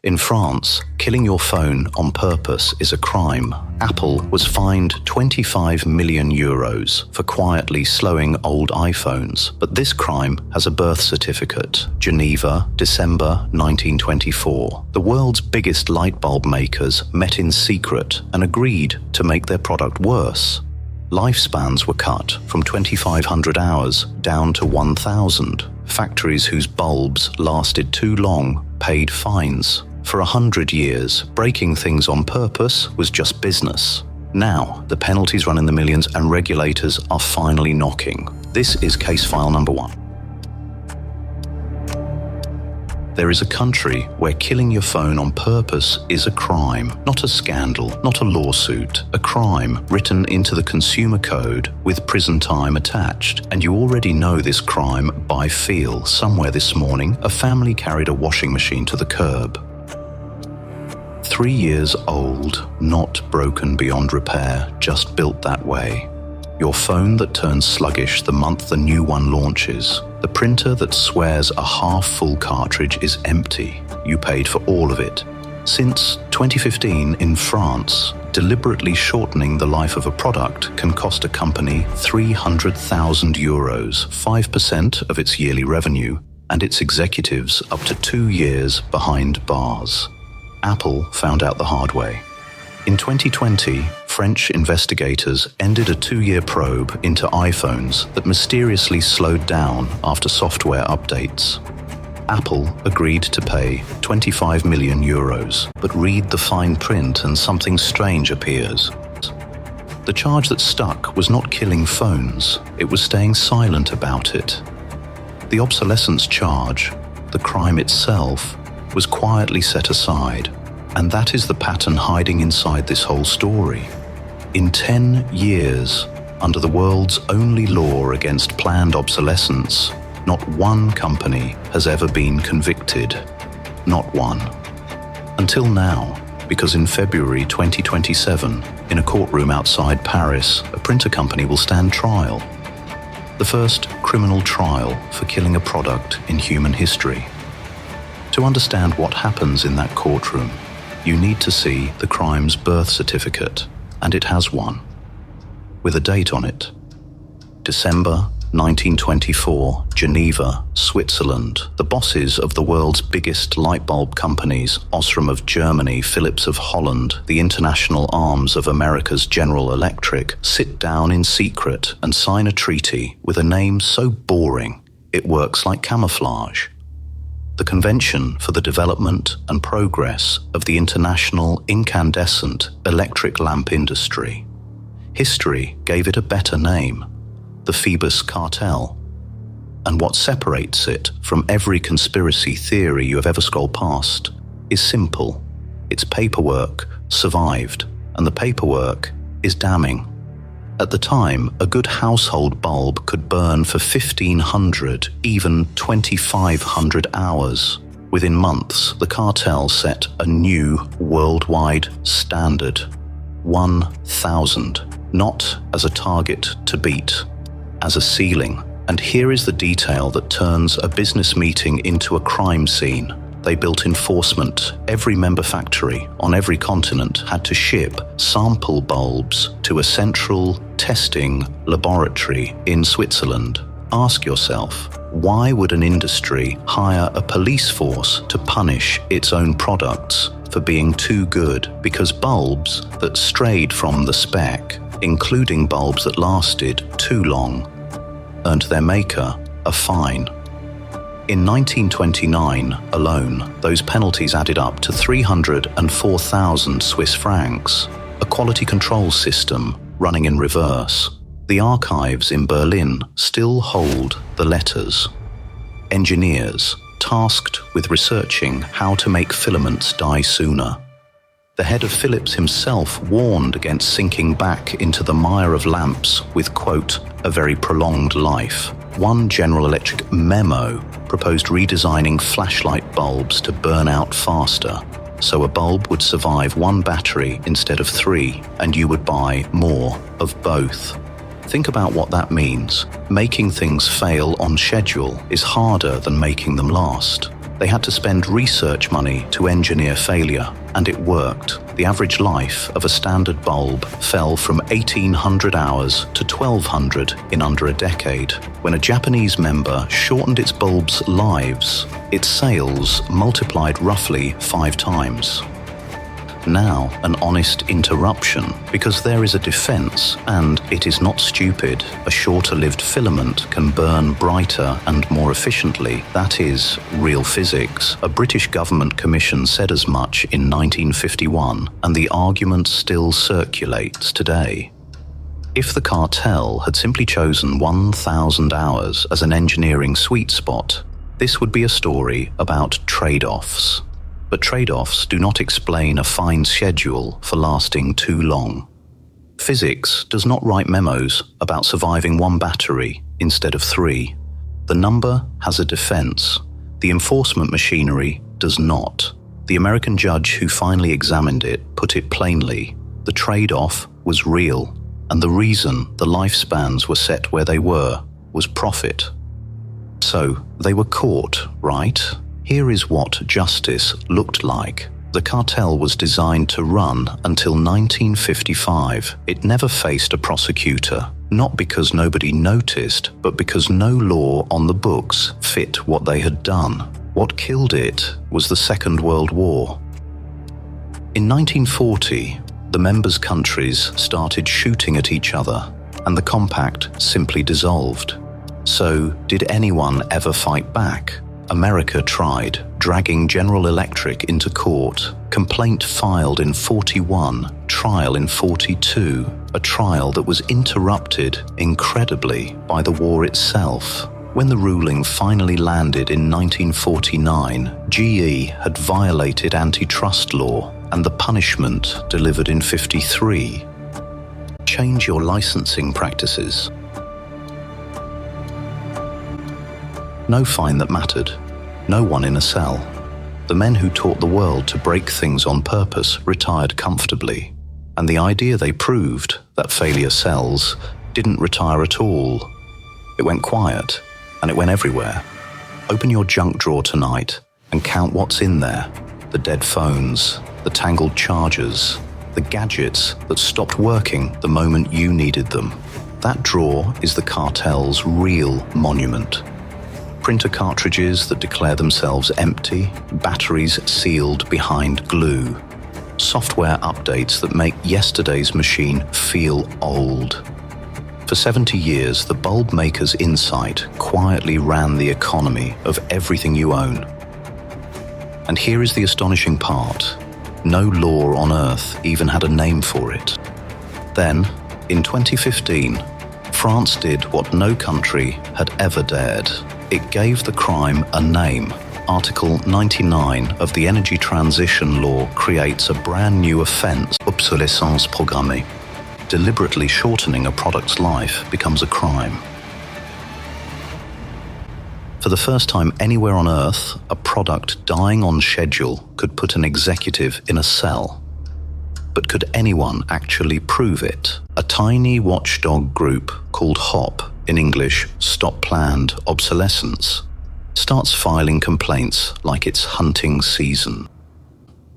In France, killing your phone on purpose is a crime. Apple was fined 25 million euros for quietly slowing old iPhones, but this crime has a birth certificate. Geneva, December 1924. The world's biggest light bulb makers met in secret and agreed to make their product worse. Lifespans were cut from 2,500 hours down to 1,000. Factories whose bulbs lasted too long paid fines. For 100 years, breaking things on purpose was just business. Now, the penalties run in the millions and regulators are finally knocking. This is case file number 1. There is a country where killing your phone on purpose is a crime, not a scandal, not a lawsuit, a crime written into the consumer code with prison time attached. And you already know this crime by feel. Somewhere this morning, a family carried a washing machine to the curb. 3 years old, not broken beyond repair, just built that way. Your phone that turns sluggish the month the new one launches. The printer that swears a half-full cartridge is empty. You paid for all of it. Since 2015 in France, deliberately shortening the life of a product can cost a company 300,000 euros, 5% of its yearly revenue, and its executives up to 2 years behind bars. Apple found out the hard way. In 2020, French investigators ended a 2-year probe into iPhones that mysteriously slowed down after software updates. Apple agreed to pay 25 million euros, but read the fine print and something strange appears. The charge that stuck was not killing phones, it was staying silent about it. The obsolescence charge, the crime itself, was quietly set aside. And that is the pattern hiding inside this whole story. In 10 years, under the world's only law against planned obsolescence, not one company has ever been convicted. Not one. Until now, because in February 2027, in a courtroom outside Paris, a printer company will stand trial. The first criminal trial for killing a product in human history. To understand what happens in that courtroom, you need to see the crime's birth certificate, and it has one, with a date on it. December 1924, Geneva, Switzerland. The bosses of the world's biggest light bulb companies, Osram of Germany, Philips of Holland, the international arms of America's General Electric, sit down in secret and sign a treaty with a name so boring it works like camouflage. The Convention for the Development and Progress of the International Incandescent Electric Lamp Industry. History gave it a better name, the Phoebus Cartel. And what separates it from every conspiracy theory you have ever scrolled past is simple. Its paperwork survived, and the paperwork is damning. At the time, a good household bulb could burn for 1,500, even 2,500 hours. Within months, the cartel set a new worldwide standard. 1,000. Not as a target to beat, as a ceiling. And here is the detail that turns a business meeting into a crime scene. They built enforcement. Every member factory on every continent had to ship sample bulbs to a central testing laboratory in Switzerland. Ask yourself, why would an industry hire a police force to punish its own products for being too good? Because bulbs that strayed from the spec, including bulbs that lasted too long, earned their maker a fine. In 1929 alone, those penalties added up to 304,000 Swiss francs, a quality control system running in reverse. The archives in Berlin still hold the letters. Engineers tasked with researching how to make filaments die sooner. The head of Philips himself warned against sinking back into the mire of lamps with, quote, a very prolonged life. One General Electric memo proposed redesigning flashlight bulbs to burn out faster, so a bulb would survive 1 battery instead of 3, and you would buy more of both. Think about what that means. Making things fail on schedule is harder than making them last. They had to spend research money to engineer failure, and it worked. The average life of a standard bulb fell from 1,800 hours to 1,200 in under a decade. When a Japanese member shortened its bulb's lives, its sales multiplied roughly 5 times. Now, an honest interruption, because there is a defense, and it is not stupid. A shorter-lived filament can burn brighter and more efficiently. That is real physics. A British government commission said as much in 1951, and the argument still circulates today. If the cartel had simply chosen 1,000 hours as an engineering sweet spot, this would be a story about trade-offs. But trade-offs do not explain a fine schedule for lasting too long. Physics does not write memos about surviving 1 battery instead of 3. The number has a defense. The enforcement machinery does not. The American judge who finally examined it put it plainly. The trade-off was real, and the reason the lifespans were set where they were was profit. So they were caught, right? Here is what justice looked like. The cartel was designed to run until 1955. It never faced a prosecutor, not because nobody noticed, but because no law on the books fit what they had done. What killed it was the Second World War. In 1940, the members' countries started shooting at each other, and the compact simply dissolved. So, did anyone ever fight back? America tried, dragging General Electric into court. Complaint filed in 41, trial in 42, a trial that was interrupted, incredibly, by the war itself. When the ruling finally landed in 1949, GE had violated antitrust law, and the punishment delivered in 53. Change your licensing practices. No fine that mattered. No one in a cell. The men who taught the world to break things on purpose retired comfortably. And the idea they proved, that failure sells, didn't retire at all. It went quiet, and it went everywhere. Open your junk drawer tonight and count what's in there. The dead phones, the tangled chargers, the gadgets that stopped working the moment you needed them. That drawer is the cartel's real monument. Printer cartridges that declare themselves empty, batteries sealed behind glue, software updates that make yesterday's machine feel old. For 70 years, the bulb maker's insight quietly ran the economy of everything you own. And here is the astonishing part. No law on earth even had a name for it. Then, in 2015, France did what no country had ever dared. It gave the crime a name. Article 99 of the Energy Transition Law creates a brand new offence, obsolescence programmée. Deliberately shortening a product's life becomes a crime. For the first time anywhere on Earth, a product dying on schedule could put an executive in a cell. But could anyone actually prove it? A tiny watchdog group called HOP, in English, Stop Planned Obsolescence, starts filing complaints like it's hunting season.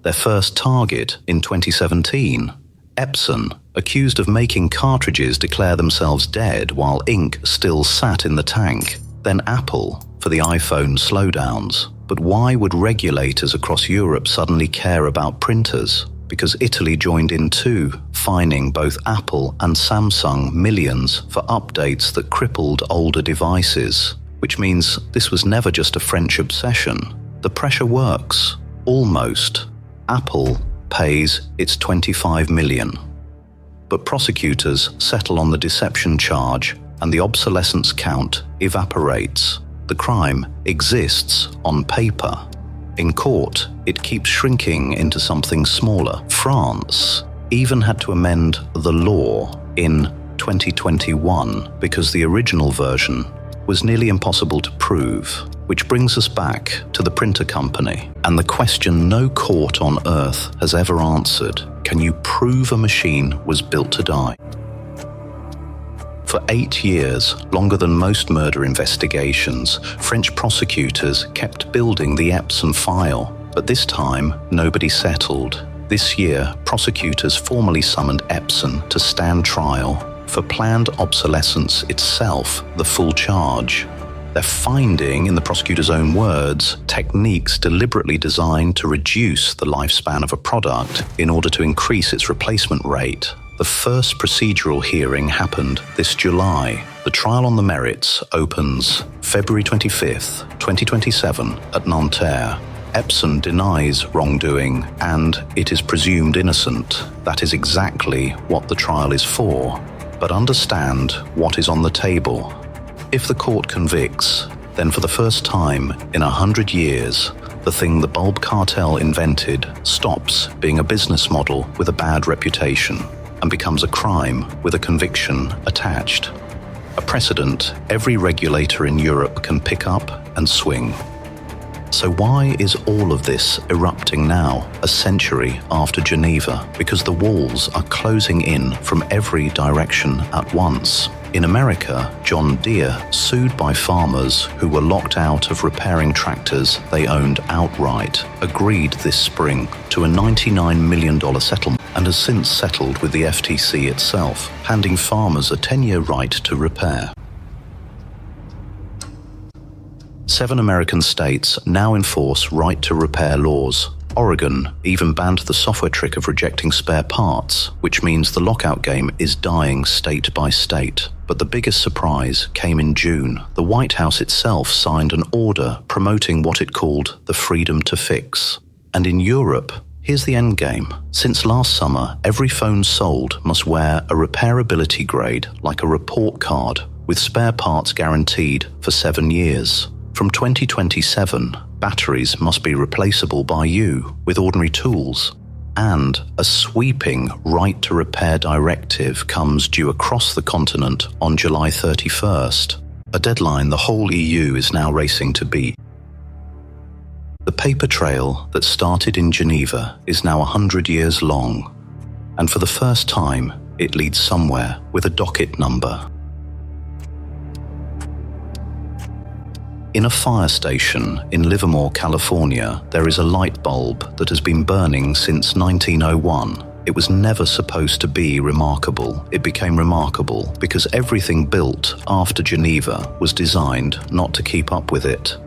Their first target in 2017, Epson, accused of making cartridges declare themselves dead while ink still sat in the tank. Then Apple, for the iPhone slowdowns. But why would regulators across Europe suddenly care about printers? Because Italy joined in too, fining both Apple and Samsung millions for updates that crippled older devices. Which means this was never just a French obsession. The pressure works. Almost. Apple pays its 25 million. But prosecutors settle on the deception charge and the obsolescence count evaporates. The crime exists on paper. In court, it keeps shrinking into something smaller. France even had to amend the law in 2021 because the original version was nearly impossible to prove, which brings us back to the printer company and the question no court on earth has ever answered: can you prove a machine was built to die? For For 8 years, longer than most murder investigations, French prosecutors kept building the Epson file, but this time nobody settled. This year, prosecutors formally summoned Epson to stand trial for planned obsolescence itself, the full charge. They're finding, in the prosecutor's own words, techniques deliberately designed to reduce the lifespan of a product in order to increase its replacement rate. The first procedural hearing happened this July. The trial on the merits opens February 25th, 2027 at Nanterre. Epson denies wrongdoing and it is presumed innocent. That is exactly what the trial is for. But understand what is on the table. If the court convicts, then for the first time in 100 years, the thing the bulb cartel invented stops being a business model with a bad reputation and becomes a crime with a conviction attached. A precedent every regulator in Europe can pick up and swing. So why is all of this erupting now, a century after Geneva? Because the walls are closing in from every direction at once. In America, John Deere, sued by farmers who were locked out of repairing tractors they owned outright, agreed this spring to a $99 million settlement and has since settled with the FTC itself, handing farmers a 10-year right to repair. 7 American states now enforce right to repair laws. Oregon even banned the software trick of rejecting spare parts, which means the lockout game is dying state by state. But the biggest surprise came in June. The White House itself signed an order promoting what it called the freedom to fix. And in Europe, here's the end game. Since last summer, every phone sold must wear a repairability grade like a report card, with spare parts guaranteed for 7 years. From 2027, batteries must be replaceable by you with ordinary tools. And a sweeping right to repair directive comes due across the continent on July 31st, a deadline the whole EU is now racing to beat. The paper trail that started in Geneva is now 100 years long, and for the first time, it leads somewhere with a docket number. In a fire station in Livermore, California, there is a light bulb that has been burning since 1901. It was never supposed to be remarkable. It became remarkable because everything built after Geneva was designed not to keep up with it.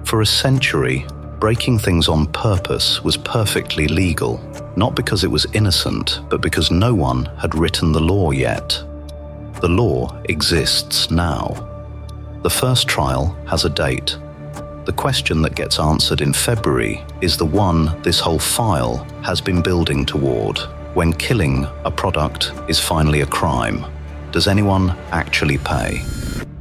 For a century, breaking things on purpose was perfectly legal, not because it was innocent, but because no one had written the law yet. The law exists now. The first trial has a date. The question that gets answered in February is the one this whole file has been building toward. When killing a product is finally a crime, does anyone actually pay?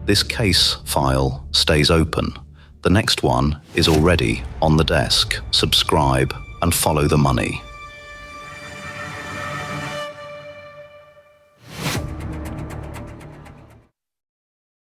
This case file stays open. The next one is already on the desk. Subscribe and follow the money.